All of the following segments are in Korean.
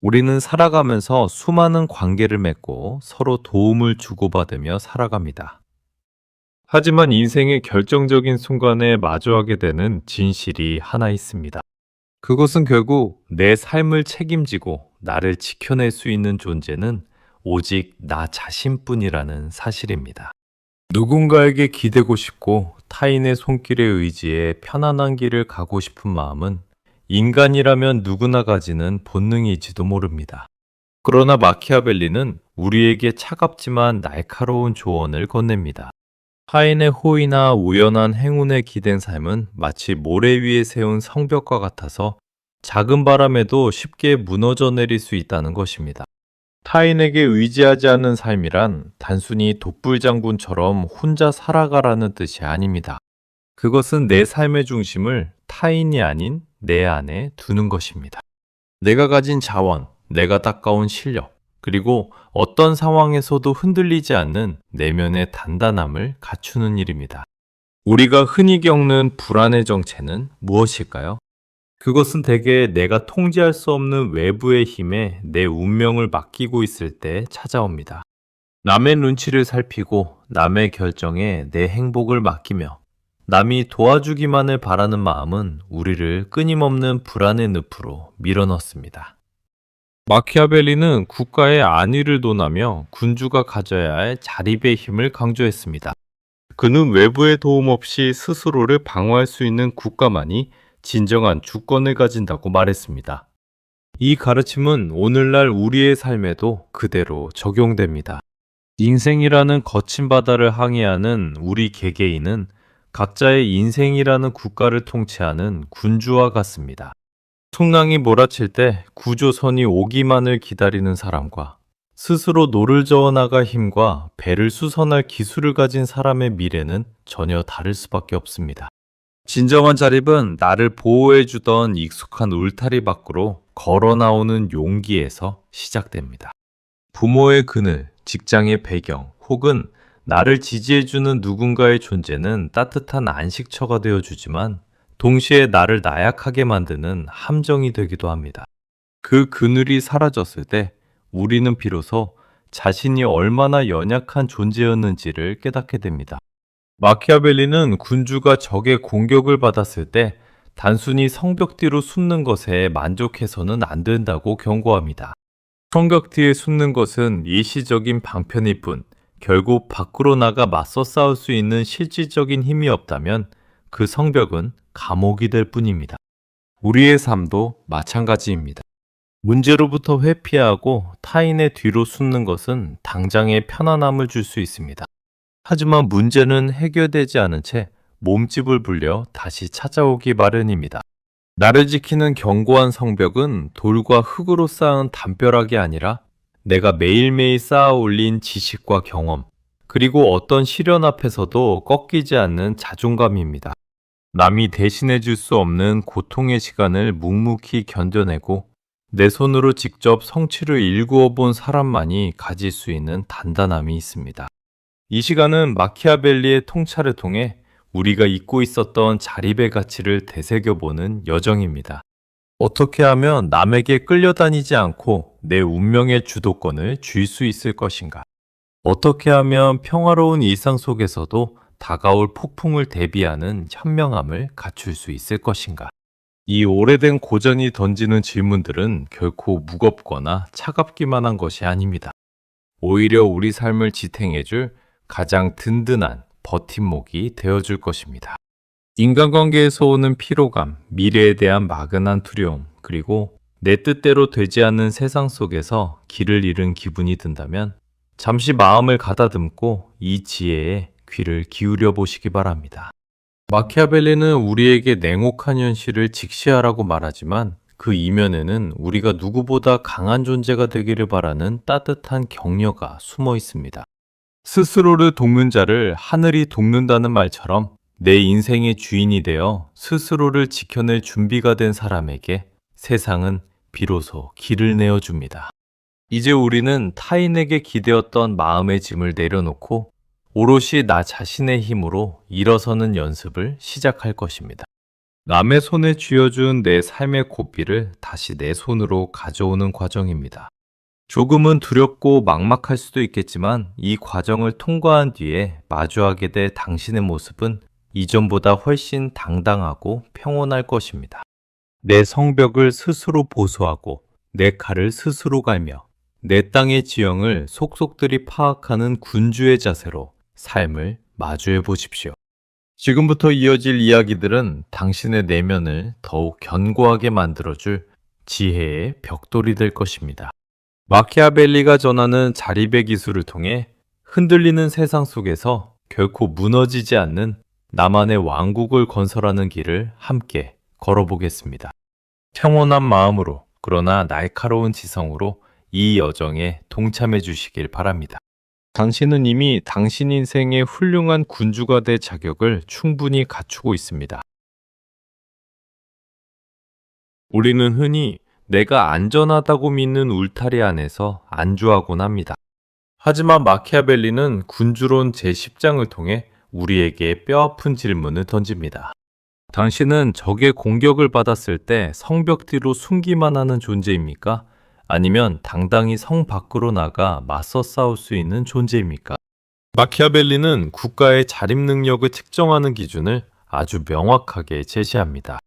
우리는 살아가면서 수많은 관계를 맺고 서로 도움을 주고받으며 살아갑니다. 하지만 인생의 결정적인 순간에 마주하게 되는 진실이 하나 있습니다. 그것은 결국 내 삶을 책임지고 나를 지켜낼 수 있는 존재는 오직 나 자신뿐이라는 사실입니다. 누군가에게 기대고 싶고 타인의 손길에 의지해 편안한 길을 가고 싶은 마음은 인간이라면 누구나 가지는 본능일지도 모릅니다. 그러나 마키아벨리는 우리에게 차갑지만 날카로운 조언을 건넵니다. 타인의 호의나 우연한 행운에 기댄 삶은 마치 모래 위에 세운 성벽과 같아서 작은 바람에도 쉽게 무너져 내릴 수 있다는 것입니다. 타인에게 의지하지 않는 삶이란 단순히 독불장군처럼 혼자 살아가라는 뜻이 아닙니다. 그것은 내 삶의 중심을 타인이 아닌 내 안에 두는 것입니다. 내가 가진 자원, 내가 닦아온 실력, 그리고 어떤 상황에서도 흔들리지 않는 내면의 단단함을 갖추는 일입니다. 우리가 흔히 겪는 불안의 정체는 무엇일까요? 그것은 대개 내가 통제할 수 없는 외부의 힘에 내 운명을 맡기고 있을 때 찾아옵니다. 남의 눈치를 살피고 남의 결정에 내 행복을 맡기며 남이 도와주기만을 바라는 마음은 우리를 끊임없는 불안의 늪으로 밀어넣습니다. 마키아벨리는 국가의 안위를 논하며 군주가 가져야 할 자립의 힘을 강조했습니다. 그는 외부의 도움 없이 스스로를 방어할 수 있는 국가만이 진정한 주권을 가진다고 말했습니다. 이 가르침은 오늘날 우리의 삶에도 그대로 적용됩니다. 인생이라는 거친 바다를 항해하는 우리 개개인은 각자의 인생이라는 국가를 통치하는 군주와 같습니다. 풍랑이 몰아칠 때 구조선이 오기만을 기다리는 사람과 스스로 노를 저어 나갈 힘과 배를 수선할 기술을 가진 사람의 미래는 전혀 다를 수밖에 없습니다. 진정한 자립은 나를 보호해주던 익숙한 울타리 밖으로 걸어 나오는 용기에서 시작됩니다. 부모의 그늘, 직장의 배경, 혹은 나를 지지해주는 누군가의 존재는 따뜻한 안식처가 되어주지만 동시에 나를 나약하게 만드는 함정이 되기도 합니다. 그 그늘이 사라졌을 때 우리는 비로소 자신이 얼마나 연약한 존재였는지를 깨닫게 됩니다. 마키아벨리는 군주가 적의 공격을 받았을 때 단순히 성벽 뒤로 숨는 것에 만족해서는 안 된다고 경고합니다. 성벽 뒤에 숨는 것은 일시적인 방편일 뿐 결국 밖으로 나가 맞서 싸울 수 있는 실질적인 힘이 없다면 그 성벽은 감옥이 될 뿐입니다. 우리의 삶도 마찬가지입니다. 문제로부터 회피하고 타인의 뒤로 숨는 것은 당장의 편안함을 줄 수 있습니다. 하지만 문제는 해결되지 않은 채 몸집을 불려 다시 찾아오기 마련입니다. 나를 지키는 견고한 성벽은 돌과 흙으로 쌓은 담벼락이 아니라 내가 매일매일 쌓아 올린 지식과 경험, 그리고 어떤 시련 앞에서도 꺾이지 않는 자존감입니다. 남이 대신해 줄 수 없는 고통의 시간을 묵묵히 견뎌내고 내 손으로 직접 성취를 일구어 본 사람만이 가질 수 있는 단단함이 있습니다. 이 시간은 마키아벨리의 통찰을 통해 우리가 잊고 있었던 자립의 가치를 되새겨보는 여정입니다. 어떻게 하면 남에게 끌려다니지 않고 내 운명의 주도권을 쥘 수 있을 것인가? 어떻게 하면 평화로운 일상 속에서도 다가올 폭풍을 대비하는 현명함을 갖출 수 있을 것인가? 이 오래된 고전이 던지는 질문들은 결코 무겁거나 차갑기만 한 것이 아닙니다. 오히려 우리 삶을 지탱해줄 가장 든든한 버팀목이 되어줄 것입니다. 인간관계에서 오는 피로감, 미래에 대한 막연한 두려움, 그리고 내 뜻대로 되지 않는 세상 속에서 길을 잃은 기분이 든다면 잠시 마음을 가다듬고 이 지혜에 귀를 기울여 보시기 바랍니다. 마키아벨리는 우리에게 냉혹한 현실을 직시하라고 말하지만 그 이면에는 우리가 누구보다 강한 존재가 되기를 바라는 따뜻한 격려가 숨어 있습니다. 스스로를 돕는 자를 하늘이 돕는다는 말처럼 내 인생의 주인이 되어 스스로를 지켜낼 준비가 된 사람에게 세상은 비로소 길을 내어줍니다. 이제 우리는 타인에게 기대었던 마음의 짐을 내려놓고 오롯이 나 자신의 힘으로 일어서는 연습을 시작할 것입니다. 남의 손에 쥐어준 내 삶의 고삐를 다시 내 손으로 가져오는 과정입니다. 조금은 두렵고 막막할 수도 있겠지만 이 과정을 통과한 뒤에 마주하게 될 당신의 모습은 이전보다 훨씬 당당하고 평온할 것입니다. 내 성벽을 스스로 보수하고 내 칼을 스스로 갈며 내 땅의 지형을 속속들이 파악하는 군주의 자세로 삶을 마주해 보십시오. 지금부터 이어질 이야기들은 당신의 내면을 더욱 견고하게 만들어줄 지혜의 벽돌이 될 것입니다. 마키아벨리가 전하는 자립의 기술을 통해 흔들리는 세상 속에서 결코 무너지지 않는 나만의 왕국을 건설하는 길을 함께 걸어보겠습니다. 평온한 마음으로 그러나 날카로운 지성으로 이 여정에 동참해 주시길 바랍니다. 당신은 이미 당신 인생의 훌륭한 군주가 될 자격을 충분히 갖추고 있습니다. 우리는 흔히 내가 안전하다고 믿는 울타리 안에서 안주하곤 합니다. 하지만 마키아벨리는 군주론 제10장을 통해 우리에게 뼈아픈 질문을 던집니다. 당신은 적의 공격을 받았을 때 성벽 뒤로 숨기만 하는 존재입니까? 아니면 당당히 성 밖으로 나가 맞서 싸울 수 있는 존재입니까? 마키아벨리는 국가의 자립 능력을 측정하는 기준을 아주 명확하게 제시합니다.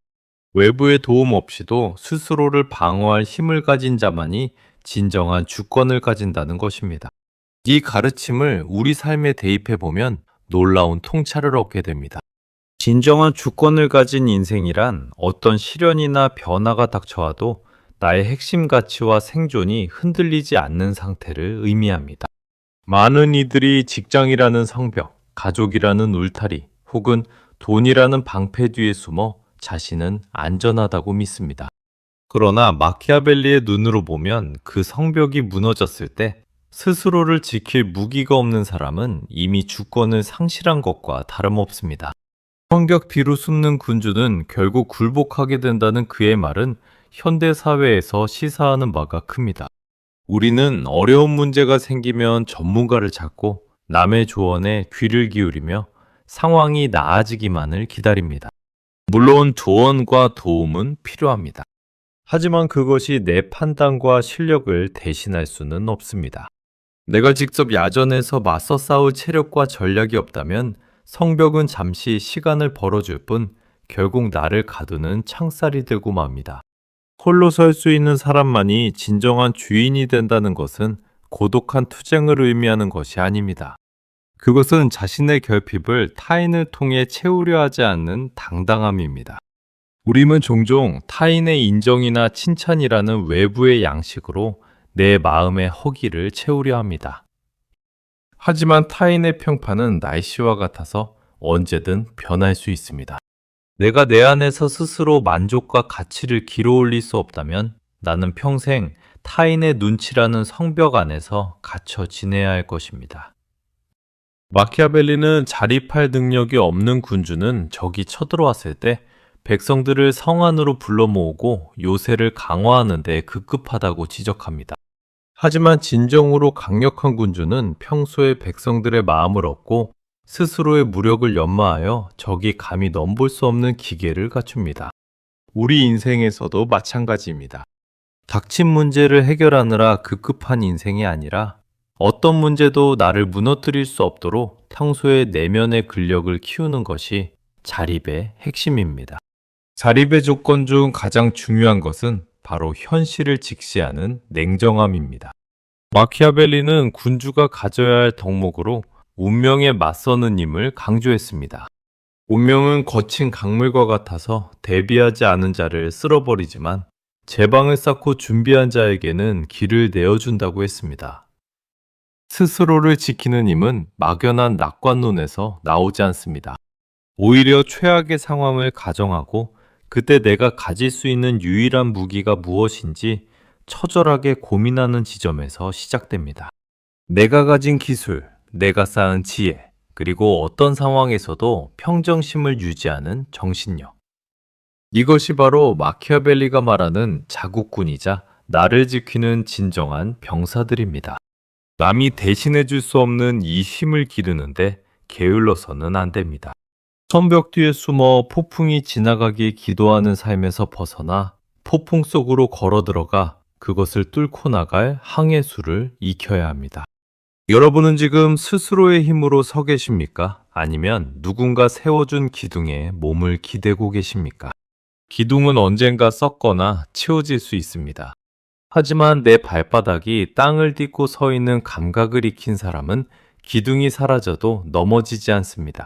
외부의 도움 없이도 스스로를 방어할 힘을 가진 자만이 진정한 주권을 가진다는 것입니다. 이 가르침을 우리 삶에 대입해보면 놀라운 통찰을 얻게 됩니다. 진정한 주권을 가진 인생이란 어떤 시련이나 변화가 닥쳐와도 나의 핵심 가치와 생존이 흔들리지 않는 상태를 의미합니다. 많은 이들이 직장이라는 성벽, 가족이라는 울타리, 혹은 돈이라는 방패 뒤에 숨어 자신은 안전하다고 믿습니다. 그러나 마키아벨리의 눈으로 보면 그 성벽이 무너졌을 때 스스로를 지킬 무기가 없는 사람은 이미 주권을 상실한 것과 다름없습니다. 성벽 뒤로 숨는 군주는 결국 굴복하게 된다는 그의 말은 현대 사회에서 시사하는 바가 큽니다. 우리는 어려운 문제가 생기면 전문가를 찾고 남의 조언에 귀를 기울이며 상황이 나아지기만을 기다립니다. 물론 조언과 도움은 필요합니다. 하지만 그것이 내 판단과 실력을 대신할 수는 없습니다. 내가 직접 야전에서 맞서 싸울 체력과 전략이 없다면 성벽은 잠시 시간을 벌어줄 뿐 결국 나를 가두는 창살이 되고 맙니다. 홀로 설 수 있는 사람만이 진정한 주인이 된다는 것은 고독한 투쟁을 의미하는 것이 아닙니다. 그것은 자신의 결핍을 타인을 통해 채우려 하지 않는 당당함입니다. 우리는 종종 타인의 인정이나 칭찬이라는 외부의 양식으로 내 마음의 허기를 채우려 합니다. 하지만 타인의 평판은 날씨와 같아서 언제든 변할 수 있습니다. 내가 내 안에서 스스로 만족과 가치를 길어올릴 수 없다면 나는 평생 타인의 눈치라는 성벽 안에서 갇혀 지내야 할 것입니다. 마키아벨리는 자립할 능력이 없는 군주는 적이 쳐들어왔을 때 백성들을 성 안으로 불러 모으고 요새를 강화하는 데 급급하다고 지적합니다. 하지만 진정으로 강력한 군주는 평소에 백성들의 마음을 얻고 스스로의 무력을 연마하여 적이 감히 넘볼 수 없는 기계를 갖춥니다. 우리 인생에서도 마찬가지입니다. 닥친 문제를 해결하느라 급급한 인생이 아니라 어떤 문제도 나를 무너뜨릴 수 없도록 평소에 내면의 근력을 키우는 것이 자립의 핵심입니다. 자립의 조건 중 가장 중요한 것은 바로 현실을 직시하는 냉정함입니다. 마키아벨리는 군주가 가져야 할 덕목으로 운명에 맞서는 힘을 강조했습니다. 운명은 거친 강물과 같아서 대비하지 않은 자를 쓸어버리지만 제방을 쌓고 준비한 자에게는 길을 내어준다고 했습니다. 스스로를 지키는 힘은 막연한 낙관론에서 나오지 않습니다. 오히려 최악의 상황을 가정하고 그때 내가 가질 수 있는 유일한 무기가 무엇인지 처절하게 고민하는 지점에서 시작됩니다. 내가 가진 기술, 내가 쌓은 지혜, 그리고 어떤 상황에서도 평정심을 유지하는 정신력. 이것이 바로 마키아벨리가 말하는 자국군이자 나를 지키는 진정한 병사들입니다. 남이 대신해 줄 수 없는 이 힘을 기르는데 게을러서는 안 됩니다. 성벽 뒤에 숨어 폭풍이 지나가길 기도하는 삶에서 벗어나 폭풍 속으로 걸어 들어가 그것을 뚫고 나갈 항해수를 익혀야 합니다. 여러분은 지금 스스로의 힘으로 서 계십니까? 아니면 누군가 세워준 기둥에 몸을 기대고 계십니까? 기둥은 언젠가 썩거나 치워질 수 있습니다. 하지만 내 발바닥이 땅을 딛고 서 있는 감각을 익힌 사람은 기둥이 사라져도 넘어지지 않습니다.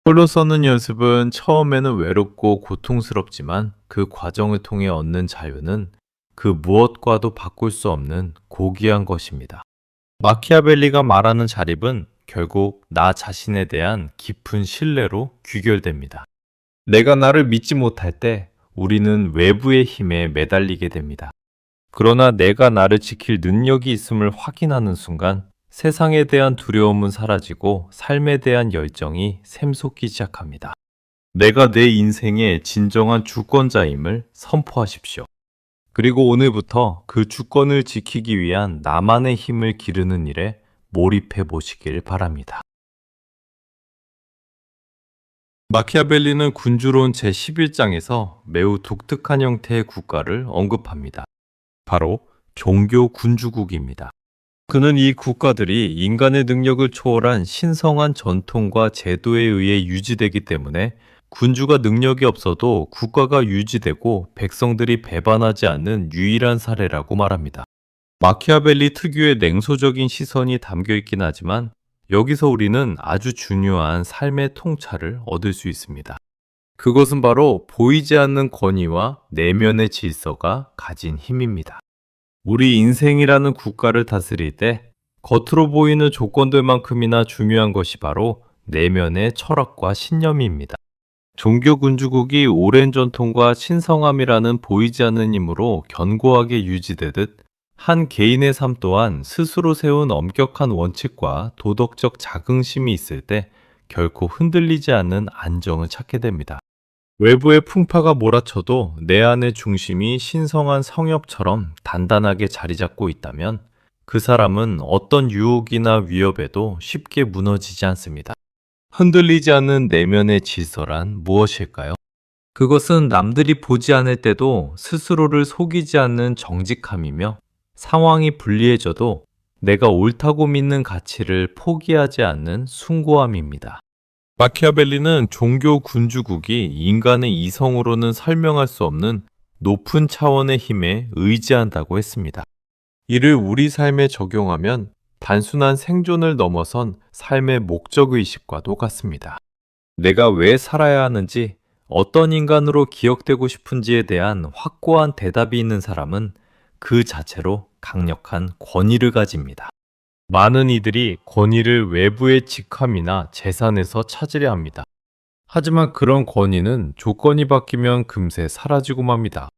홀로 서는 연습은 처음에는 외롭고 고통스럽지만 그 과정을 통해 얻는 자유는 그 무엇과도 바꿀 수 없는 고귀한 것입니다. 마키아벨리가 말하는 자립은 결국 나 자신에 대한 깊은 신뢰로 귀결됩니다. 내가 나를 믿지 못할 때 우리는 외부의 힘에 매달리게 됩니다. 그러나 내가 나를 지킬 능력이 있음을 확인하는 순간 세상에 대한 두려움은 사라지고 삶에 대한 열정이 샘솟기 시작합니다. 내가 내 인생의 진정한 주권자임을 선포하십시오. 그리고 오늘부터 그 주권을 지키기 위한 나만의 힘을 기르는 일에 몰입해 보시길 바랍니다. 마키아벨리는 군주론 제11장에서 매우 독특한 형태의 국가를 언급합니다. 바로 종교 군주국입니다. 그는 이 국가들이 인간의 능력을 초월한 신성한 전통과 제도에 의해 유지되기 때문에 군주가 능력이 없어도 국가가 유지되고 백성들이 배반하지 않는 유일한 사례라고 말합니다. 마키아벨리 특유의 냉소적인 시선이 담겨 있긴 하지만 여기서 우리는 아주 중요한 삶의 통찰을 얻을 수 있습니다. 그것은 바로 보이지 않는 권위와 내면의 질서가 가진 힘입니다. 우리 인생이라는 국가를 다스릴 때 겉으로 보이는 조건들만큼이나 중요한 것이 바로 내면의 철학과 신념입니다. 종교 군주국이 오랜 전통과 신성함이라는 보이지 않는 힘으로 견고하게 유지되듯 한 개인의 삶 또한 스스로 세운 엄격한 원칙과 도덕적 자긍심이 있을 때 결코 흔들리지 않는 안정을 찾게 됩니다. 외부의 풍파가 몰아쳐도 내 안의 중심이 신성한 성엽처럼 단단하게 자리 잡고 있다면 그 사람은 어떤 유혹이나 위협에도 쉽게 무너지지 않습니다. 흔들리지 않는 내면의 질서란 무엇일까요? 그것은 남들이 보지 않을 때도 스스로를 속이지 않는 정직함이며 상황이 불리해져도 내가 옳다고 믿는 가치를 포기하지 않는 숭고함입니다. 마키아벨리는 종교 군주국이 인간의 이성으로는 설명할 수 없는 높은 차원의 힘에 의지한다고 했습니다. 이를 우리 삶에 적용하면 단순한 생존을 넘어선 삶의 목적의식과도 같습니다. 내가 왜 살아야 하는지, 어떤 인간으로 기억되고 싶은지에 대한 확고한 대답이 있는 사람은 그 자체로 강력한 권위를 가집니다. 많은 이들이 권위를 외부의 직함이나 재산에서 찾으려 합니다. 하지만 그런 권위는 조건이 바뀌면 금세 사라지고 맙니다.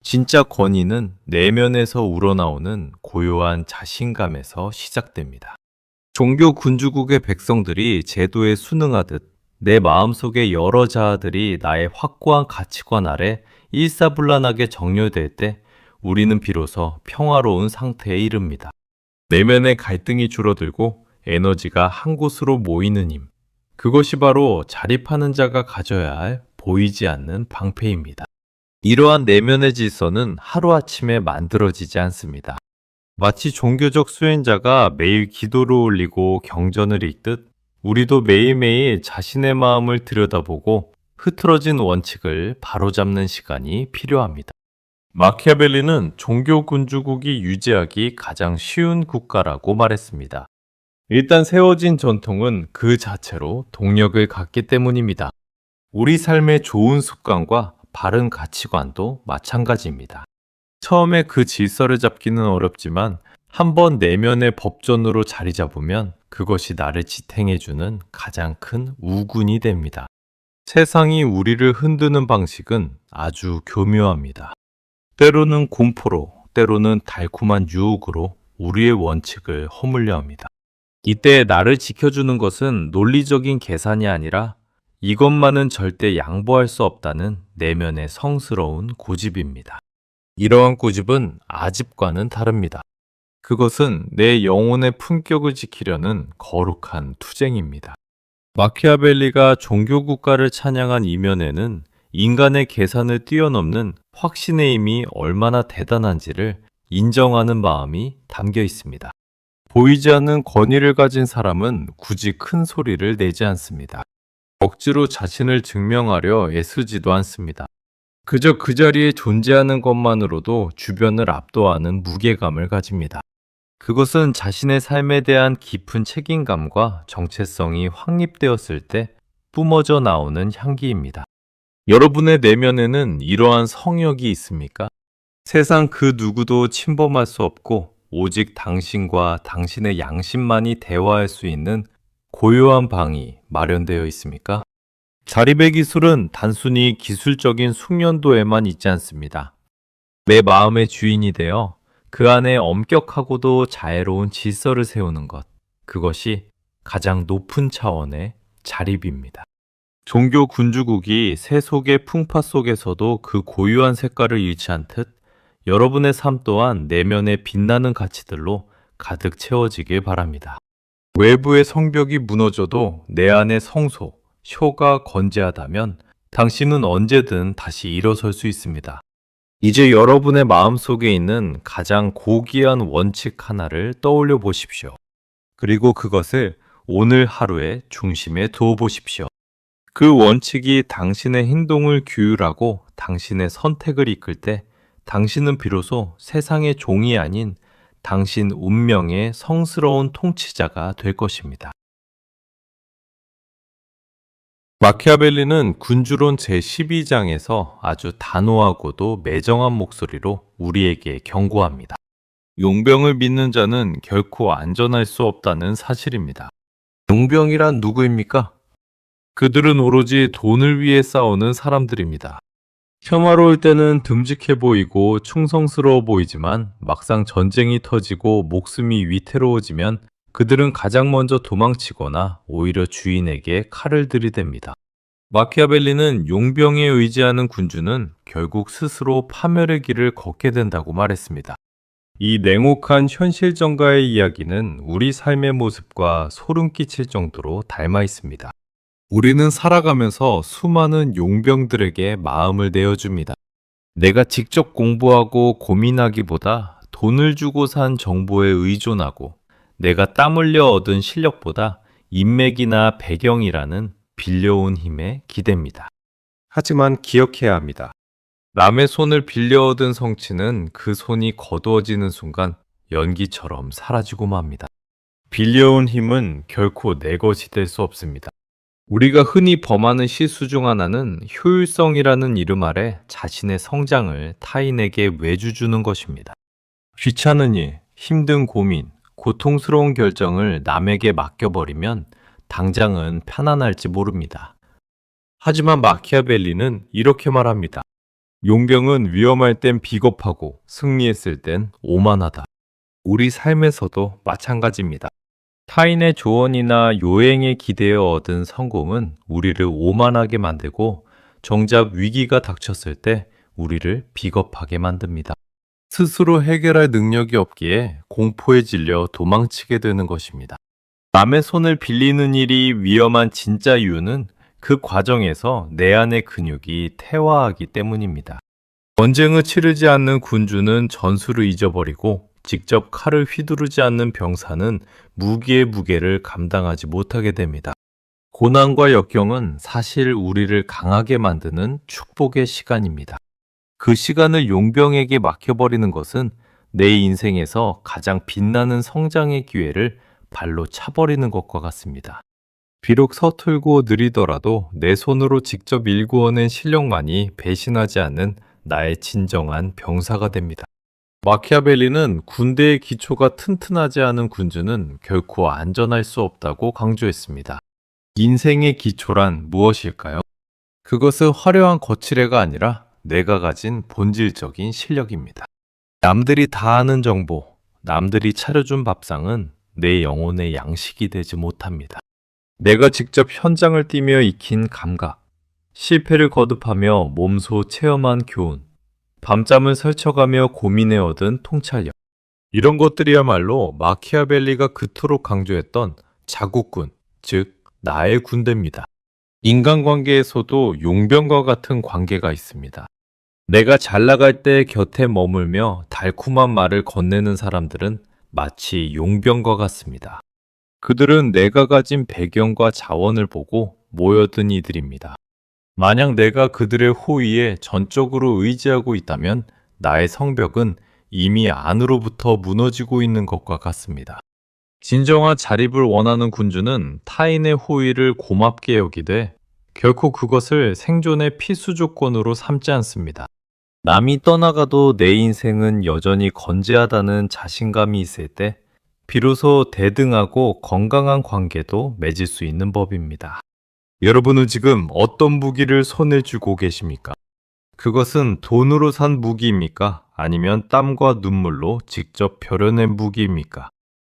진짜 권위는 내면에서 우러나오는 고요한 자신감에서 시작됩니다. 종교 군주국의 백성들이 제도에 순응하듯 내 마음속의 여러 자아들이 나의 확고한 가치관 아래 일사불란하게 정렬될 때 우리는 비로소 평화로운 상태에 이릅니다. 내면의 갈등이 줄어들고 에너지가 한 곳으로 모이는 힘. 그것이 바로 자립하는 자가 가져야 할 보이지 않는 방패입니다. 이러한 내면의 질서는 하루아침에 만들어지지 않습니다. 마치 종교적 수행자가 매일 기도를 올리고 경전을 읽듯 우리도 매일매일 자신의 마음을 들여다보고 흐트러진 원칙을 바로잡는 시간이 필요합니다. 마키아벨리는 종교 군주국이 유지하기 가장 쉬운 국가라고 말했습니다. 일단 세워진 전통은 그 자체로 동력을 갖기 때문입니다. 우리 삶의 좋은 습관과 바른 가치관도 마찬가지입니다. 처음에 그 질서를 잡기는 어렵지만 한번 내면의 법전으로 자리 잡으면 그것이 나를 지탱해주는 가장 큰 우군이 됩니다. 세상이 우리를 흔드는 방식은 아주 교묘합니다. 때로는 공포로, 때로는 달콤한 유혹으로 우리의 원칙을 허물려 합니다. 이때 나를 지켜주는 것은 논리적인 계산이 아니라 이것만은 절대 양보할 수 없다는 내면의 성스러운 고집입니다. 이러한 고집은 아집과는 다릅니다. 그것은 내 영혼의 품격을 지키려는 거룩한 투쟁입니다. 마키아벨리가 종교국가를 찬양한 이면에는 인간의 계산을 뛰어넘는 확신의 힘이 얼마나 대단한지를 인정하는 마음이 담겨 있습니다. 보이지 않는 권위를 가진 사람은 굳이 큰 소리를 내지 않습니다. 억지로 자신을 증명하려 애쓰지도 않습니다. 그저 그 자리에 존재하는 것만으로도 주변을 압도하는 무게감을 가집니다. 그것은 자신의 삶에 대한 깊은 책임감과 정체성이 확립되었을 때 뿜어져 나오는 향기입니다. 여러분의 내면에는 이러한 성역이 있습니까? 세상 그 누구도 침범할 수 없고 오직 당신과 당신의 양심만이 대화할 수 있는 고요한 방이 마련되어 있습니까? 자립의 기술은 단순히 기술적인 숙련도에만 있지 않습니다. 내 마음의 주인이 되어 그 안에 엄격하고도 자애로운 질서를 세우는 것, 그것이 가장 높은 차원의 자립입니다. 종교 군주국이 세속의 풍파 속에서도 그 고유한 색깔을 잃지 않듯 여러분의 삶 또한 내면의 빛나는 가치들로 가득 채워지길 바랍니다. 외부의 성벽이 무너져도 내 안의 성소, 쇼가 건재하다면 당신은 언제든 다시 일어설 수 있습니다. 이제 여러분의 마음속에 있는 가장 고귀한 원칙 하나를 떠올려 보십시오. 그리고 그것을 오늘 하루의 중심에 두어 보십시오. 그 원칙이 당신의 행동을 규율하고 당신의 선택을 이끌 때 당신은 비로소 세상의 종이 아닌 당신 운명의 성스러운 통치자가 될 것입니다. 마키아벨리는 군주론 제12장에서 아주 단호하고도 매정한 목소리로 우리에게 경고합니다. 용병을 믿는 자는 결코 안전할 수 없다는 사실입니다. 용병이란 누구입니까? 그들은 오로지 돈을 위해 싸우는 사람들입니다. 혐오로울 때는 듬직해 보이고 충성스러워 보이지만 막상 전쟁이 터지고 목숨이 위태로워지면 그들은 가장 먼저 도망치거나 오히려 주인에게 칼을 들이댑니다. 마키아벨리는 용병에 의지하는 군주는 결국 스스로 파멸의 길을 걷게 된다고 말했습니다. 이 냉혹한 현실정가의 이야기는 우리 삶의 모습과 소름 끼칠 정도로 닮아 있습니다. 우리는 살아가면서 수많은 용병들에게 마음을 내어줍니다. 내가 직접 공부하고 고민하기보다 돈을 주고 산 정보에 의존하고 내가 땀 흘려 얻은 실력보다 인맥이나 배경이라는 빌려온 힘에 기댑니다. 하지만 기억해야 합니다. 남의 손을 빌려 얻은 성취는 그 손이 거두어지는 순간 연기처럼 사라지고 맙니다. 빌려온 힘은 결코 내 것이 될 수 없습니다. 우리가 흔히 범하는 실수 중 하나는 효율성이라는 이름 아래 자신의 성장을 타인에게 외주주는 것입니다. 귀찮은 일, 힘든 고민, 고통스러운 결정을 남에게 맡겨버리면 당장은 편안할지 모릅니다. 하지만 마키아벨리는 이렇게 말합니다. 용병은 위험할 땐 비겁하고 승리했을 땐 오만하다. 우리 삶에서도 마찬가지입니다. 타인의 조언이나 요행에 기대어 얻은 성공은 우리를 오만하게 만들고 정작 위기가 닥쳤을 때 우리를 비겁하게 만듭니다. 스스로 해결할 능력이 없기에 공포에 질려 도망치게 되는 것입니다. 남의 손을 빌리는 일이 위험한 진짜 이유는 그 과정에서 내 안의 근육이 퇴화하기 때문입니다. 전쟁을 치르지 않는 군주는 전술을 잊어버리고 직접 칼을 휘두르지 않는 병사는 무기의 무게를 감당하지 못하게 됩니다. 고난과 역경은 사실 우리를 강하게 만드는 축복의 시간입니다. 그 시간을 용병에게 맡겨버리는 것은 내 인생에서 가장 빛나는 성장의 기회를 발로 차버리는 것과 같습니다. 비록 서툴고 느리더라도 내 손으로 직접 일구어낸 실력만이 배신하지 않는 나의 진정한 병사가 됩니다. 마키아벨리는 군대의 기초가 튼튼하지 않은 군주는 결코 안전할 수 없다고 강조했습니다. 인생의 기초란 무엇일까요? 그것은 화려한 거칠애가 아니라 내가 가진 본질적인 실력입니다. 남들이 다 아는 정보, 남들이 차려준 밥상은 내 영혼의 양식이 되지 못합니다. 내가 직접 현장을 뛰며 익힌 감각, 실패를 거듭하며 몸소 체험한 교훈, 밤잠을 설쳐가며 고민해 얻은 통찰력. 이런 것들이야말로 마키아벨리가 그토록 강조했던 자국군, 즉 나의 군대입니다. 인간관계에서도 용병과 같은 관계가 있습니다. 내가 잘 나갈 때 곁에 머물며 달콤한 말을 건네는 사람들은 마치 용병과 같습니다. 그들은 내가 가진 배경과 자원을 보고 모여든 이들입니다. 만약 내가 그들의 호의에 전적으로 의지하고 있다면 나의 성벽은 이미 안으로부터 무너지고 있는 것과 같습니다. 진정한 자립을 원하는 군주는 타인의 호의를 고맙게 여기되 결코 그것을 생존의 필수 조건으로 삼지 않습니다. 남이 떠나가도 내 인생은 여전히 건재하다는 자신감이 있을 때 비로소 대등하고 건강한 관계도 맺을 수 있는 법입니다. 여러분은 지금 어떤 무기를 손에 쥐고 계십니까? 그것은 돈으로 산 무기입니까? 아니면 땀과 눈물로 직접 벼려낸 무기입니까?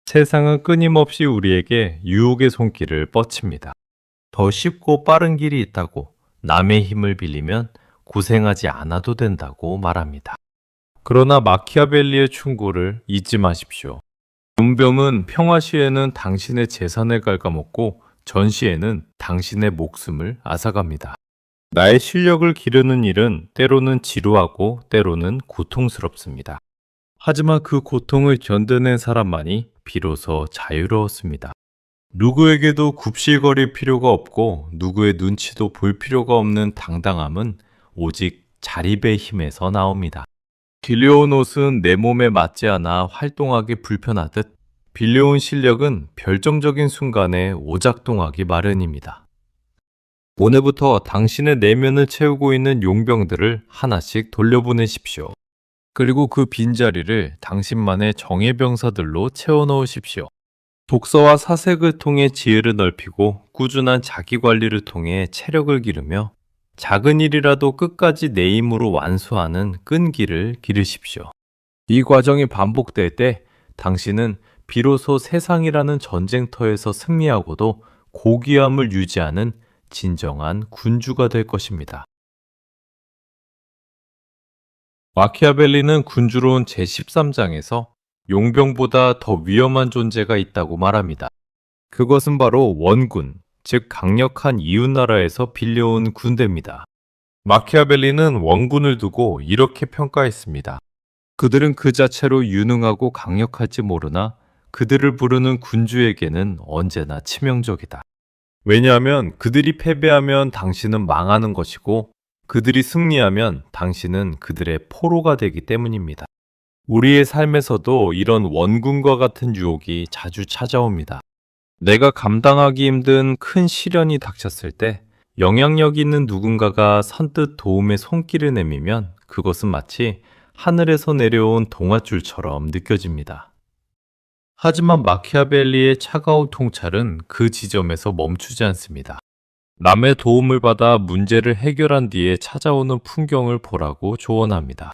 세상은 끊임없이 우리에게 유혹의 손길을 뻗칩니다. 더 쉽고 빠른 길이 있다고 남의 힘을 빌리면 고생하지 않아도 된다고 말합니다. 그러나 마키아벨리의 충고를 잊지 마십시오. 용병은 평화 시에는 당신의 재산을 갉아먹고 전시에는 당신의 목숨을 앗아갑니다. 나의 실력을 기르는 일은 때로는 지루하고 때로는 고통스럽습니다. 하지만 그 고통을 견뎌낸 사람만이 비로소 자유로웠습니다. 누구에게도 굽실거릴 필요가 없고 누구의 눈치도 볼 필요가 없는 당당함은 오직 자립의 힘에서 나옵니다. 길려온 옷은 내 몸에 맞지 않아 활동하기 불편하듯 빌려온 실력은 결정적인 순간에 오작동하기 마련입니다. 오늘부터 당신의 내면을 채우고 있는 용병들을 하나씩 돌려보내십시오. 그리고 그 빈자리를 당신만의 정예병사들로 채워넣으십시오. 독서와 사색을 통해 지혜를 넓히고 꾸준한 자기관리를 통해 체력을 기르며 작은 일이라도 끝까지 내 힘으로 완수하는 끈기를 기르십시오. 이 과정이 반복될 때 당신은 비로소 세상이라는 전쟁터에서 승리하고도 고귀함을 유지하는 진정한 군주가 될 것입니다. 마키아벨리는 군주론 제13장에서 용병보다 더 위험한 존재가 있다고 말합니다. 그것은 바로 원군, 즉 강력한 이웃나라에서 빌려온 군대입니다. 마키아벨리는 원군을 두고 이렇게 평가했습니다. 그들은 그 자체로 유능하고 강력할지 모르나 그들을 부르는 군주에게는 언제나 치명적이다. 왜냐하면 그들이 패배하면 당신은 망하는 것이고 그들이 승리하면 당신은 그들의 포로가 되기 때문입니다. 우리의 삶에서도 이런 원군과 같은 유혹이 자주 찾아옵니다. 내가 감당하기 힘든 큰 시련이 닥쳤을 때 영향력 있는 누군가가 선뜻 도움의 손길을 내밀면 그것은 마치 하늘에서 내려온 동아줄처럼 느껴집니다. 하지만 마키아벨리의 차가운 통찰은 그 지점에서 멈추지 않습니다. 남의 도움을 받아 문제를 해결한 뒤에 찾아오는 풍경을 보라고 조언합니다.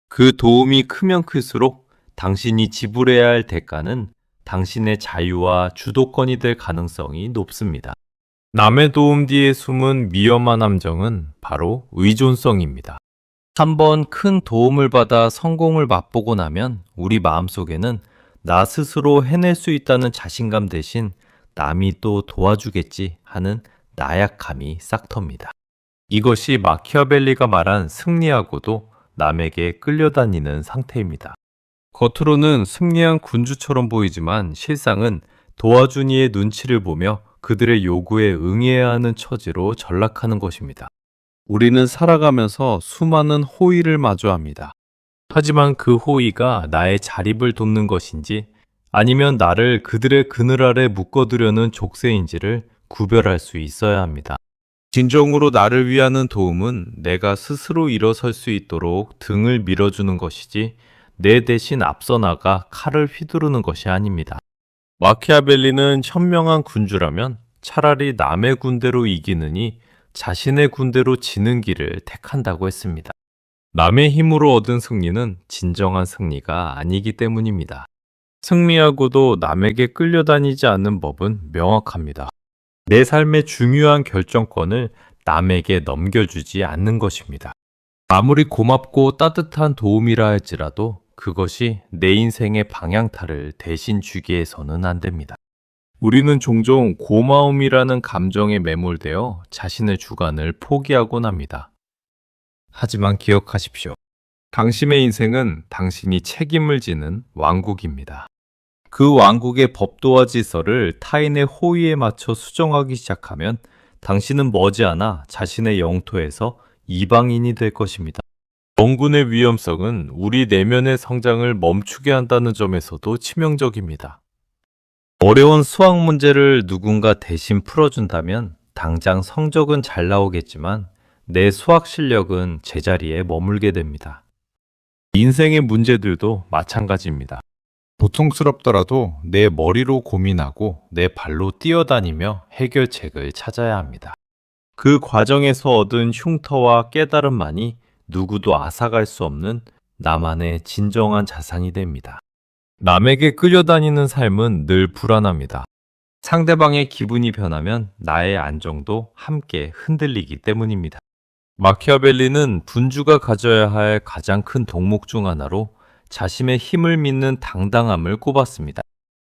그 도움이 크면 클수록 당신이 지불해야 할 대가는 당신의 자유와 주도권이 될 가능성이 높습니다. 남의 도움 뒤에 숨은 위험한 함정은 바로 의존성입니다. 한번 큰 도움을 받아 성공을 맛보고 나면 우리 마음속에는 나 스스로 해낼 수 있다는 자신감 대신 남이 또 도와주겠지 하는 나약함이 싹텄습니다. 이것이 마키아벨리가 말한 승리하고도 남에게 끌려다니는 상태입니다. 겉으로는 승리한 군주처럼 보이지만 실상은 도와준 이의 눈치를 보며 그들의 요구에 응해야 하는 처지로 전락하는 것입니다. 우리는 살아가면서 수많은 호의를 마주합니다. 하지만 그 호의가 나의 자립을 돕는 것인지 아니면 나를 그들의 그늘 아래 묶어두려는 족쇄인지를 구별할 수 있어야 합니다. 진정으로 나를 위하는 도움은 내가 스스로 일어설 수 있도록 등을 밀어주는 것이지 내 대신 앞서 나가 칼을 휘두르는 것이 아닙니다. 마키아벨리는 현명한 군주라면 차라리 남의 군대로 이기느니 자신의 군대로 지는 길을 택한다고 했습니다. 남의 힘으로 얻은 승리는 진정한 승리가 아니기 때문입니다. 승리하고도 남에게 끌려다니지 않는 법은 명확합니다. 내 삶의 중요한 결정권을 남에게 넘겨주지 않는 것입니다. 아무리 고맙고 따뜻한 도움이라 할지라도 그것이 내 인생의 방향타를 대신 주게 해서는 안 됩니다. 우리는 종종 고마움이라는 감정에 매몰되어 자신의 주관을 포기하곤 합니다. 하지만 기억하십시오. 당신의 인생은 당신이 책임을 지는 왕국입니다. 그 왕국의 법도와 질서를 타인의 호의에 맞춰 수정하기 시작하면 당신은 머지않아 자신의 영토에서 이방인이 될 것입니다. 원군의 위험성은 우리 내면의 성장을 멈추게 한다는 점에서도 치명적입니다. 어려운 수학 문제를 누군가 대신 풀어준다면 당장 성적은 잘 나오겠지만 내 수학 실력은 제자리에 머물게 됩니다. 인생의 문제들도 마찬가지입니다. 고통스럽더라도 내 머리로 고민하고 내 발로 뛰어다니며 해결책을 찾아야 합니다. 그 과정에서 얻은 흉터와 깨달음만이 누구도 앗아갈 수 없는 나만의 진정한 자산이 됩니다. 남에게 끌려다니는 삶은 늘 불안합니다. 상대방의 기분이 변하면 나의 안정도 함께 흔들리기 때문입니다. 마키아벨리는 군주가 가져야 할 가장 큰 덕목 중 하나로 자신의 힘을 믿는 당당함을 꼽았습니다.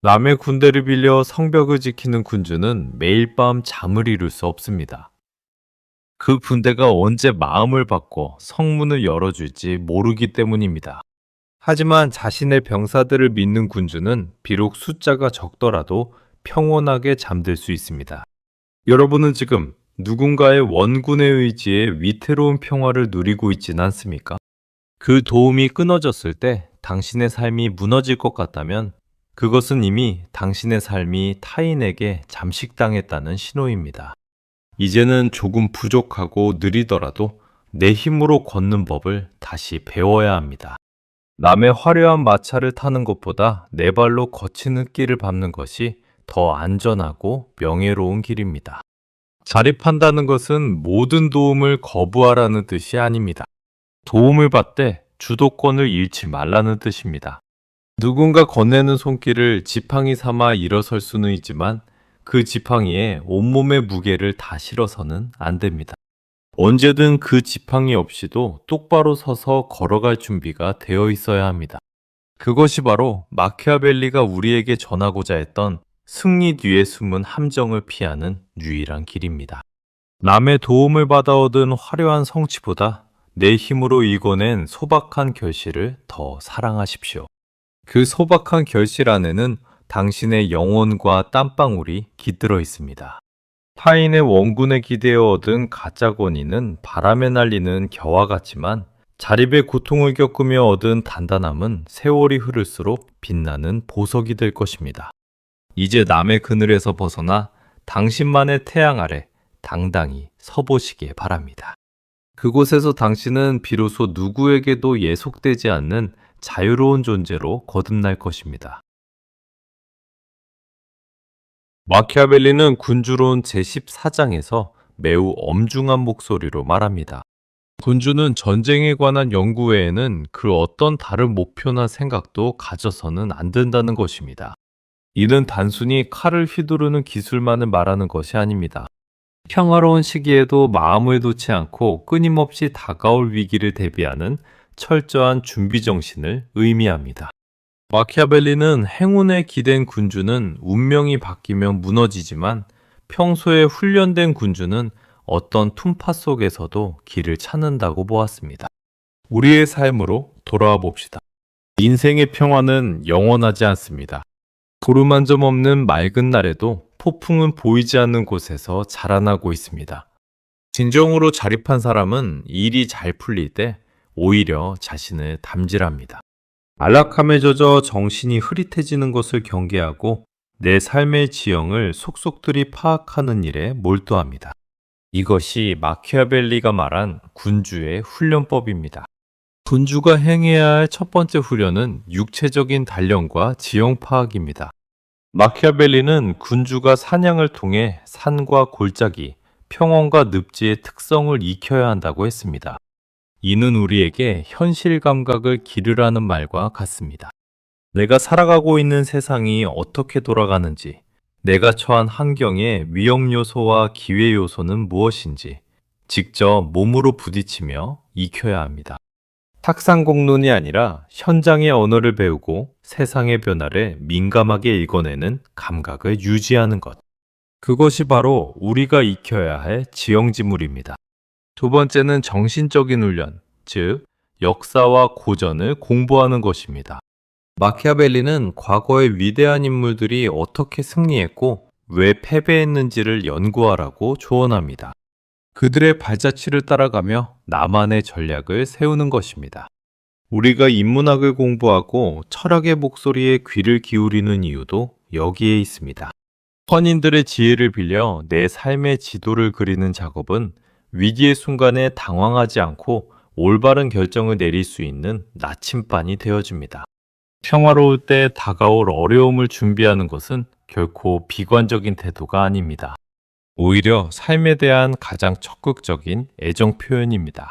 남의 군대를 빌려 성벽을 지키는 군주는 매일 밤 잠을 이룰 수 없습니다. 그 군대가 언제 마음을 바꿔 성문을 열어줄지 모르기 때문입니다. 하지만 자신의 병사들을 믿는 군주는 비록 숫자가 적더라도 평온하게 잠들 수 있습니다. 여러분은 지금 누군가의 원군의 의지에 위태로운 평화를 누리고 있진 않습니까? 그 도움이 끊어졌을 때 당신의 삶이 무너질 것 같다면 그것은 이미 당신의 삶이 타인에게 잠식당했다는 신호입니다. 이제는 조금 부족하고 느리더라도 내 힘으로 걷는 법을 다시 배워야 합니다. 남의 화려한 마차를 타는 것보다 내 발로 거친 길을 밟는 것이 더 안전하고 명예로운 길입니다. 자립한다는 것은 모든 도움을 거부하라는 뜻이 아닙니다. 도움을 받되 주도권을 잃지 말라는 뜻입니다. 누군가 건네는 손길을 지팡이 삼아 일어설 수는 있지만 그 지팡이에 온몸의 무게를 다 실어서는 안 됩니다. 언제든 그 지팡이 없이도 똑바로 서서 걸어갈 준비가 되어 있어야 합니다. 그것이 바로 마키아벨리가 우리에게 전하고자 했던 승리 뒤에 숨은 함정을 피하는 유일한 길입니다. 남의 도움을 받아 얻은 화려한 성취보다 내 힘으로 이뤄낸 소박한 결실을 더 사랑하십시오. 그 소박한 결실 안에는 당신의 영혼과 땀방울이 깃들어 있습니다. 타인의 원군에 기대어 얻은 가짜 권위는 바람에 날리는 겨와 같지만 자립의 고통을 겪으며 얻은 단단함은 세월이 흐를수록 빛나는 보석이 될 것입니다. 이제 남의 그늘에서 벗어나 당신만의 태양 아래 당당히 서보시길 바랍니다. 그곳에서 당신은 비로소 누구에게도 예속되지 않는 자유로운 존재로 거듭날 것입니다. 마키아벨리는 군주론 제14장에서 매우 엄중한 목소리로 말합니다. 군주는 전쟁에 관한 연구 외에는 그 어떤 다른 목표나 생각도 가져서는 안 된다는 것입니다. 이는 단순히 칼을 휘두르는 기술만을 말하는 것이 아닙니다. 평화로운 시기에도 마음을 놓지 않고 끊임없이 다가올 위기를 대비하는 철저한 준비 정신을 의미합니다. 마키아벨리는 행운에 기댄 군주는 운명이 바뀌면 무너지지만 평소에 훈련된 군주는 어떤 툼파 속에서도 길을 찾는다고 보았습니다. 우리의 삶으로 돌아와 봅시다. 인생의 평화는 영원하지 않습니다. 구름 한 점 없는 맑은 날에도 폭풍은 보이지 않는 곳에서 자라나고 있습니다. 진정으로 자립한 사람은 일이 잘 풀릴 때 오히려 자신을 담질합니다. 안락함에 젖어 정신이 흐릿해지는 것을 경계하고 내 삶의 지형을 속속들이 파악하는 일에 몰두합니다. 이것이 마키아벨리가 말한 군주의 훈련법입니다. 군주가 행해야 할 첫 번째 훈련은 육체적인 단련과 지형 파악입니다. 마키아벨리는 군주가 사냥을 통해 산과 골짜기, 평원과 늪지의 특성을 익혀야 한다고 했습니다. 이는 우리에게 현실 감각을 기르라는 말과 같습니다. 내가 살아가고 있는 세상이 어떻게 돌아가는지, 내가 처한 환경의 위험 요소와 기회 요소는 무엇인지 직접 몸으로 부딪히며 익혀야 합니다. 탁상 공론이 아니라 현장의 언어를 배우고 세상의 변화를 민감하게 읽어내는 감각을 유지하는 것. 그것이 바로 우리가 익혀야 할 지형지물입니다. 두 번째는 정신적인 훈련, 즉 역사와 고전을 공부하는 것입니다. 마키아벨리는 과거의 위대한 인물들이 어떻게 승리했고 왜 패배했는지를 연구하라고 조언합니다. 그들의 발자취를 따라가며 나만의 전략을 세우는 것입니다. 우리가 인문학을 공부하고 철학의 목소리에 귀를 기울이는 이유도 여기에 있습니다. 선인들의 지혜를 빌려 내 삶의 지도를 그리는 작업은 위기의 순간에 당황하지 않고 올바른 결정을 내릴 수 있는 나침반이 되어줍니다. 평화로울 때 다가올 어려움을 준비하는 것은 결코 비관적인 태도가 아닙니다. 오히려 삶에 대한 가장 적극적인 애정 표현입니다.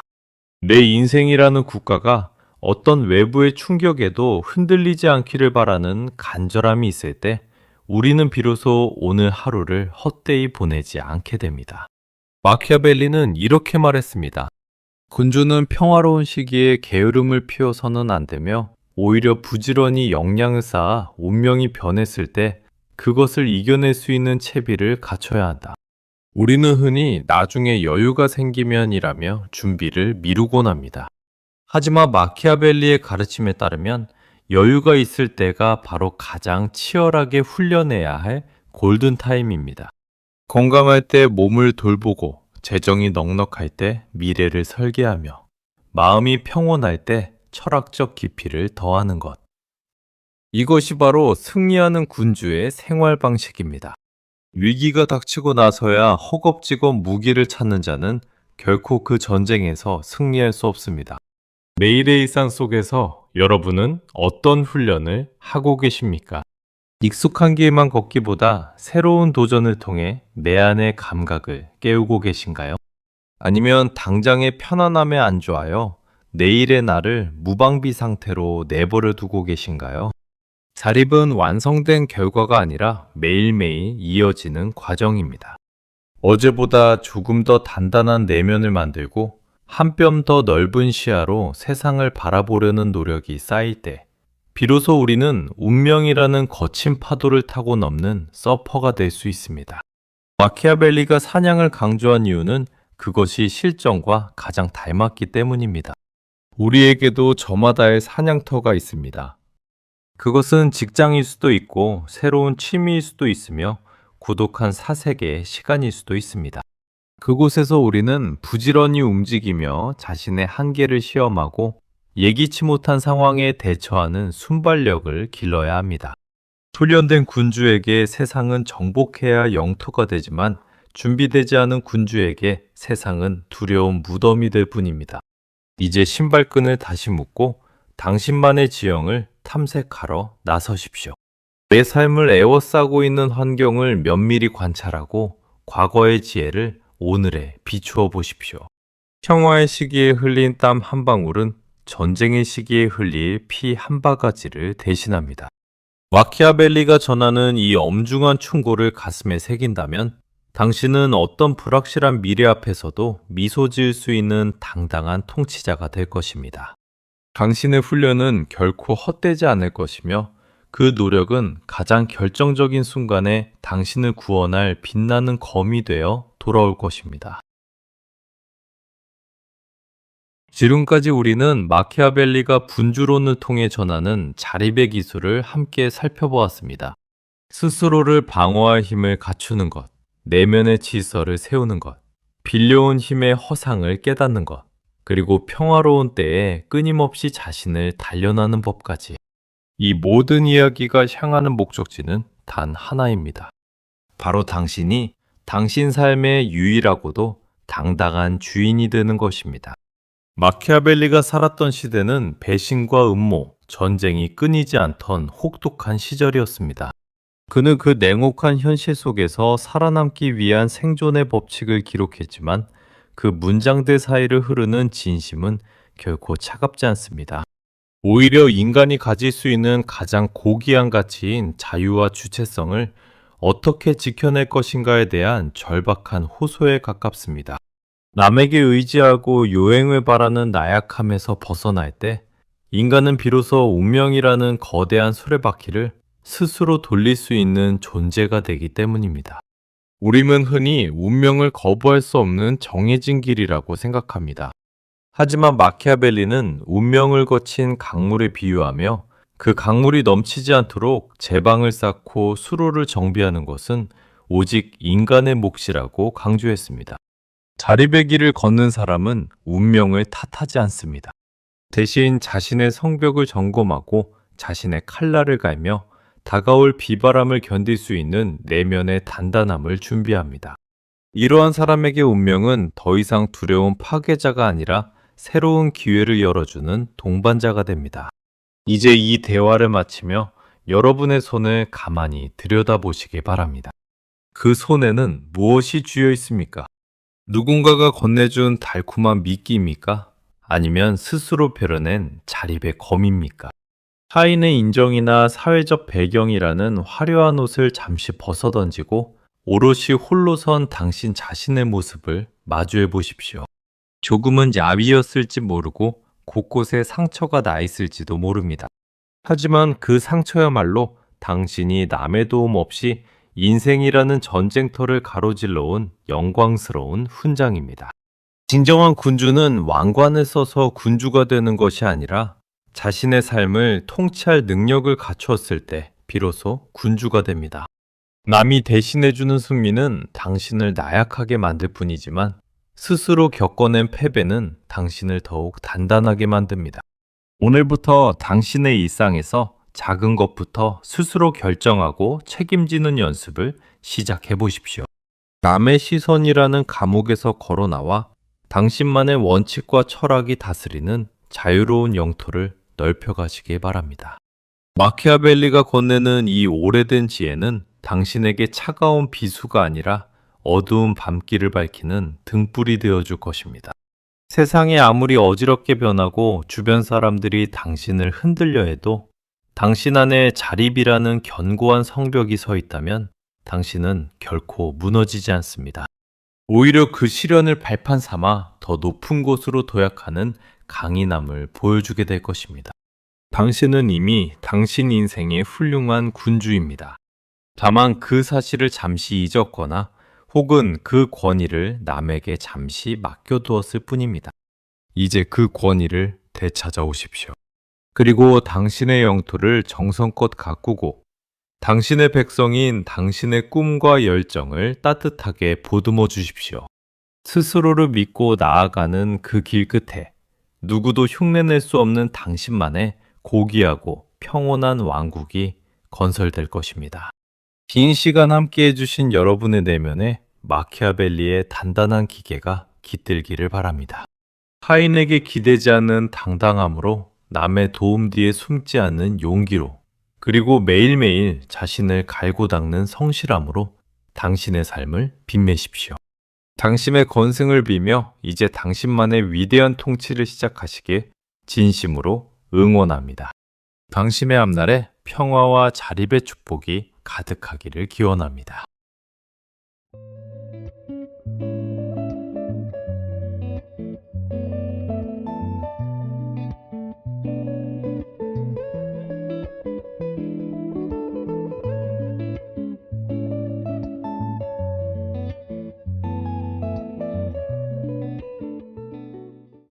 내 인생이라는 국가가 어떤 외부의 충격에도 흔들리지 않기를 바라는 간절함이 있을 때 우리는 비로소 오늘 하루를 헛되이 보내지 않게 됩니다. 마키아벨리는 이렇게 말했습니다. 군주는 평화로운 시기에 게으름을 피워서는 안 되며 오히려 부지런히 역량을 쌓아 운명이 변했을 때 그것을 이겨낼 수 있는 채비를 갖춰야 한다. 우리는 흔히 나중에 여유가 생기면이라며 준비를 미루곤 합니다. 하지만 마키아벨리의 가르침에 따르면 여유가 있을 때가 바로 가장 치열하게 훈련해야 할 골든타임입니다. 건강할 때 몸을 돌보고 재정이 넉넉할 때 미래를 설계하며 마음이 평온할 때 철학적 깊이를 더하는 것. 이것이 바로 승리하는 군주의 생활 방식입니다. 위기가 닥치고 나서야 허겁지겁 무기를 찾는 자는 결코 그 전쟁에서 승리할 수 없습니다. 매일의 일상 속에서 여러분은 어떤 훈련을 하고 계십니까? 익숙한 길만 걷기보다 새로운 도전을 통해 내 안의 감각을 깨우고 계신가요? 아니면 당장의 편안함에 안주하여 내일의 나를 무방비 상태로 내버려 두고 계신가요? 자립은 완성된 결과가 아니라 매일매일 이어지는 과정입니다. 어제보다 조금 더 단단한 내면을 만들고 한 뼘 더 넓은 시야로 세상을 바라보려는 노력이 쌓일 때 비로소 우리는 운명이라는 거친 파도를 타고 넘는 서퍼가 될 수 있습니다. 마키아벨리가 사냥을 강조한 이유는 그것이 실정과 가장 닮았기 때문입니다. 우리에게도 저마다의 사냥터가 있습니다. 그것은 직장일 수도 있고 새로운 취미일 수도 있으며 고독한 사색의 시간일 수도 있습니다. 그곳에서 우리는 부지런히 움직이며 자신의 한계를 시험하고 예기치 못한 상황에 대처하는 순발력을 길러야 합니다. 훈련된 군주에게 세상은 정복해야 영토가 되지만 준비되지 않은 군주에게 세상은 두려운 무덤이 될 뿐입니다. 이제 신발끈을 다시 묶고 당신만의 지형을 탐색하러 나서십시오. 내 삶을 에워싸고 있는 환경을 면밀히 관찰하고 과거의 지혜를 오늘에 비추어 보십시오. 평화의 시기에 흘린 땀 한 방울은 전쟁의 시기에 흘릴 피 한 바가지를 대신합니다. 마키아벨리가 전하는 이 엄중한 충고를 가슴에 새긴다면 당신은 어떤 불확실한 미래 앞에서도 미소 지을 수 있는 당당한 통치자가 될 것입니다. 당신의 훈련은 결코 헛되지 않을 것이며 그 노력은 가장 결정적인 순간에 당신을 구원할 빛나는 검이 되어 돌아올 것입니다. 지금까지 우리는 마키아벨리가 분주론을 통해 전하는 자립의 기술을 함께 살펴보았습니다. 스스로를 방어할 힘을 갖추는 것, 내면의 질서를 세우는 것, 빌려온 힘의 허상을 깨닫는 것, 그리고 평화로운 때에 끊임없이 자신을 단련하는 법까지. 이 모든 이야기가 향하는 목적지는 단 하나입니다. 바로 당신이 당신 삶의 유일하고도 당당한 주인이 되는 것입니다. 마키아벨리가 살았던 시대는 배신과 음모, 전쟁이 끊이지 않던 혹독한 시절이었습니다. 그는 그 냉혹한 현실 속에서 살아남기 위한 생존의 법칙을 기록했지만 그 문장들 사이를 흐르는 진심은 결코 차갑지 않습니다. 오히려 인간이 가질 수 있는 가장 고귀한 가치인 자유와 주체성을 어떻게 지켜낼 것인가에 대한 절박한 호소에 가깝습니다. 남에게 의지하고 요행을 바라는 나약함에서 벗어날 때 인간은 비로소 운명이라는 거대한 수레바퀴를 스스로 돌릴 수 있는 존재가 되기 때문입니다. 우림은 흔히 운명을 거부할 수 없는 정해진 길이라고 생각합니다. 하지만 마키아벨리는 운명을 거친 강물에 비유하며 그 강물이 넘치지 않도록 제방을 쌓고 수로를 정비하는 것은 오직 인간의 몫이라고 강조했습니다. 자립의 길을 걷는 사람은 운명을 탓하지 않습니다. 대신 자신의 성벽을 점검하고 자신의 칼날을 갈며 다가올 비바람을 견딜 수 있는 내면의 단단함을 준비합니다. 이러한 사람에게 운명은 더 이상 두려운 파괴자가 아니라 새로운 기회를 열어주는 동반자가 됩니다. 이제 이 대화를 마치며 여러분의 손을 가만히 들여다보시기 바랍니다. 그 손에는 무엇이 쥐어 있습니까? 누군가가 건네준 달콤한 미끼입니까? 아니면 스스로 펴려낸 자립의 검입니까? 타인의 인정이나 사회적 배경이라는 화려한 옷을 잠시 벗어던지고 오롯이 홀로 선 당신 자신의 모습을 마주해 보십시오. 조금은 야위였을지 모르고 곳곳에 상처가 나 있을지도 모릅니다. 하지만 그 상처야말로 당신이 남의 도움 없이 인생이라는 전쟁터를 가로질러 온 영광스러운 훈장입니다. 진정한 군주는 왕관을 써서 군주가 되는 것이 아니라 자신의 삶을 통치할 능력을 갖추었을 때 비로소 군주가 됩니다. 남이 대신해주는 승리는 당신을 나약하게 만들 뿐이지만 스스로 겪어낸 패배는 당신을 더욱 단단하게 만듭니다. 오늘부터 당신의 일상에서 작은 것부터 스스로 결정하고 책임지는 연습을 시작해 보십시오. 남의 시선이라는 감옥에서 걸어 나와 당신만의 원칙과 철학이 다스리는 자유로운 영토를 넓혀가시기 바랍니다. 마키아벨리가 건네는 이 오래된 지혜는 당신에게 차가운 비수가 아니라 어두운 밤길을 밝히는 등불이 되어줄 것입니다. 세상이 아무리 어지럽게 변하고 주변 사람들이 당신을 흔들려 해도 당신 안에 자립이라는 견고한 성벽이 서 있다면 당신은 결코 무너지지 않습니다. 오히려 그 시련을 발판 삼아 더 높은 곳으로 도약하는 강인함을 보여주게 될 것입니다. 당신은 이미 당신 인생의 훌륭한 군주입니다. 다만 그 사실을 잠시 잊었거나 혹은 그 권위를 남에게 잠시 맡겨두었을 뿐입니다. 이제 그 권위를 되찾아오십시오. 그리고 당신의 영토를 정성껏 가꾸고 당신의 백성인 당신의 꿈과 열정을 따뜻하게 보듬어 주십시오. 스스로를 믿고 나아가는 그 길 끝에 누구도 흉내낼 수 없는 당신만의 고귀하고 평온한 왕국이 건설될 것입니다. 긴 시간 함께 해주신 여러분의 내면에 마키아벨리의 단단한 기계가 깃들기를 바랍니다. 타인에게 기대지 않는 당당함으로 남의 도움 뒤에 숨지 않는 용기로 그리고 매일매일 자신을 갈고 닦는 성실함으로 당신의 삶을 빛내십시오. 당신의 건승을 비며 이제 당신만의 위대한 통치를 시작하시길 진심으로 응원합니다. 당신의 앞날에 평화와 자립의 축복이 가득하기를 기원합니다.